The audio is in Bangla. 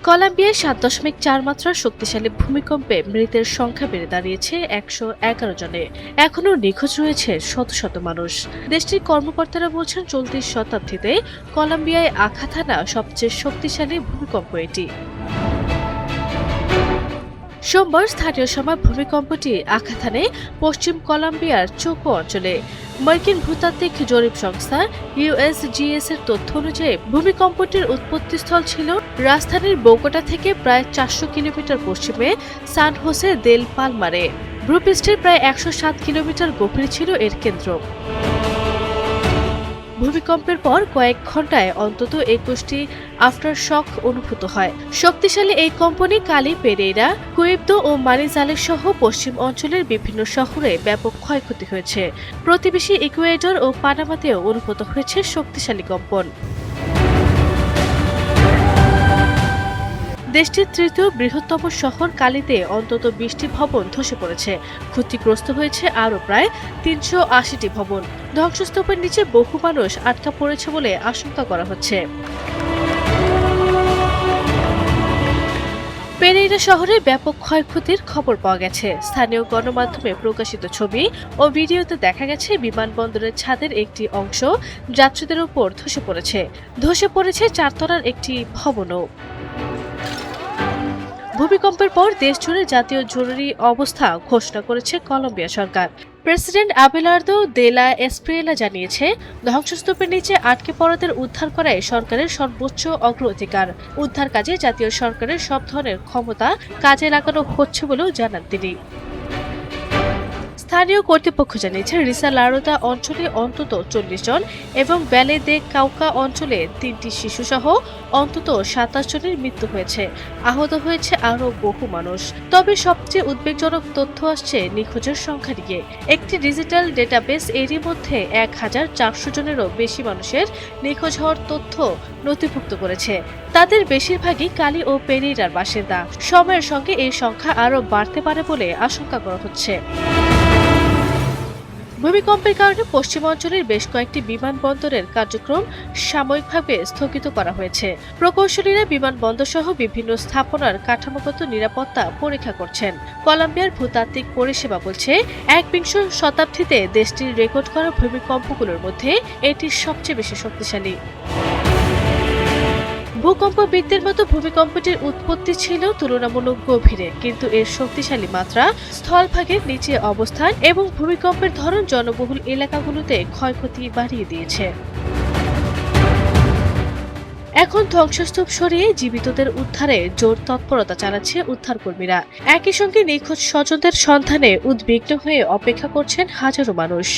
কলম্বিয়ায় ৭.৪ মাত্রার শক্তিশালী ভূমিকম্পে মৃতের সংখ্যা বেড়ে দাঁড়িয়েছে ১১১ জনে। এখনও নিখোঁজ রয়েছে শত শত মানুষ। দেশটির কর্মকর্তারা বলছেন, চলতি শতাব্দীতে কলম্বিয়ায় আঘাত হানা সবচেয়ে শক্তিশালী ভূমিকম্প এটি। সোমবার স্থানীয় সময় ভূমিকম্পটি আঘাত হানে পশ্চিম কলম্বিয়ার চোকো অঞ্চলে। মার্কিন ভূতাত্ত্বিক জরিপ সংস্থা ইউএসজিএস এর তথ্য অনুযায়ী ভূমিকম্পটির উৎপত্তিস্থল ছিল রাজধানীর বোগোটা থেকে প্রায় ৪০০ কিলোমিটার পশ্চিমে সান হোসে দেল পালমারে। ভূপৃষ্ঠের প্রায় ১০৭ কিলোমিটার গভীর ছিল এর কেন্দ্র। ভূমিকম্পের পর কয়েক ঘন্টায় অন্তত ২১টি আফটারশক অনুভূত হয়। শক্তিশালী এই কম্পনে কালি, পেরেইরা, কুইবদো ও মানিজালেস সহ পশ্চিম অঞ্চলের বিভিন্ন শহরে ব্যাপক ক্ষয়ক্ষতি হয়েছে। প্রতিবেশী ইকুয়েডর ও পানামাতেও অনুভূত হয়েছে শক্তিশালী কম্পন। দেশটির তৃতীয় বৃহত্তম শহর কালিতে অন্তত ২০টি ভবন ধসে পড়েছে। ক্ষতিগ্রস্ত হয়েছে আরও প্রায় ৩৮০টি ভবন। ধ্বংসস্তূপের নিচে বহু মানুষ আটকা পড়েছে বলে আশঙ্কা করা হচ্ছে। পেরেইরা শহরে ব্যাপক ক্ষয়ক্ষতির খবর পাওয়া গেছে। স্থানীয় গণমাধ্যমে প্রকাশিত ছবি ও ভিডিওতে দেখা গেছে বিমানবন্দরের ছাদের একটি অংশ যাত্রীদের উপর ধসে পড়েছে। ধসে পড়েছে ৪ তলার একটি ভবনও। ভূমিকম্পের পর দেশজুড়ে জাতীয় জরুরি অবস্থা ঘোষণা করেছে কলম্বিয়া সরকার। প্রেসিডেন্ট আবেলার্দো দে লা এসপ্রিয়েলা জানিয়েছে, ধ্বংসস্তূপের নিচে আটকে পড়াদের উদ্ধার করাই সরকারের সর্বোচ্চ অগ্রাধিকার। উদ্ধার কাজে জাতীয় সরকারের সব ধরনের ক্ষমতা কাজে লাগানো হচ্ছে বলেও জানান তিনি। স্থানীয় কর্তৃপক্ষ জানিয়েছে, রিসা লারোতা অঞ্চলে অন্তত ৪০ জন এবং ভ্যালে দে কাউকা অঞ্চলে ৩টি শিশুসহ অন্তত ২৭ জনের মৃত্যু হয়েছে। আহত হয়েছে আরও বহু মানুষ। তবে সবচেয়ে উদ্বেগজনক তথ্য আসছে নিখোঁজের সংখ্যা নিয়ে। একটি ডিজিটাল ডেটাবেস এরই মধ্যে ১,৪০০ জনেরও বেশি মানুষের নিখোঁজ হওয়ার তথ্য নথিভুক্ত করেছে। তাদের বেশিরভাগই কালি ও পেরেইরার বাসিন্দা। সময়ের সঙ্গে এই সংখ্যা আরও বাড়তে পারে বলে আশঙ্কা করা হচ্ছে। ভূমিকম্পের কারণে পশ্চিম অঞ্চলের বেশ কয়েকটি বিমানবন্দরের কার্যক্রম সাময়িকভাবে স্থগিত করা হয়েছে। প্রকৌশলীরা বিমানবন্দর সহ বিভিন্ন স্থাপনার কাঠামোগত নিরাপত্তা পরীক্ষা করছেন। কলম্বিয়ার ভূতাত্ত্বিক পরিষেবা বলছে, ১বিংশ শতাব্দীতে দেশটির রেকর্ড করা ভূমিকম্পগুলোর মধ্যে এটি সবচেয়ে বেশি শক্তিশালী। ভূকম্পবিদদের মতো ভূমিকম্পটির উৎপত্তি ছিল তুলনামূলক গভীরে, কিন্তু এর শক্তিশালী মাত্রা, স্থলভাগের নিচে অবস্থান এবং ভূমিকম্পের ধরন জনবহুল এলাকাগুলোতে ক্ষয়ক্ষতি বাড়িয়ে দিয়েছে। এখন ধ্বংসস্তূপ সরিয়ে জীবিতদের উদ্ধারে জোর তৎপরতা চালাচ্ছে উদ্ধারকর্মীরা। একই সঙ্গে নিখোঁজ স্বজনদের সন্ধানে উদ্বিগ্ন হয়ে অপেক্ষা করছেন হাজারো মানুষ।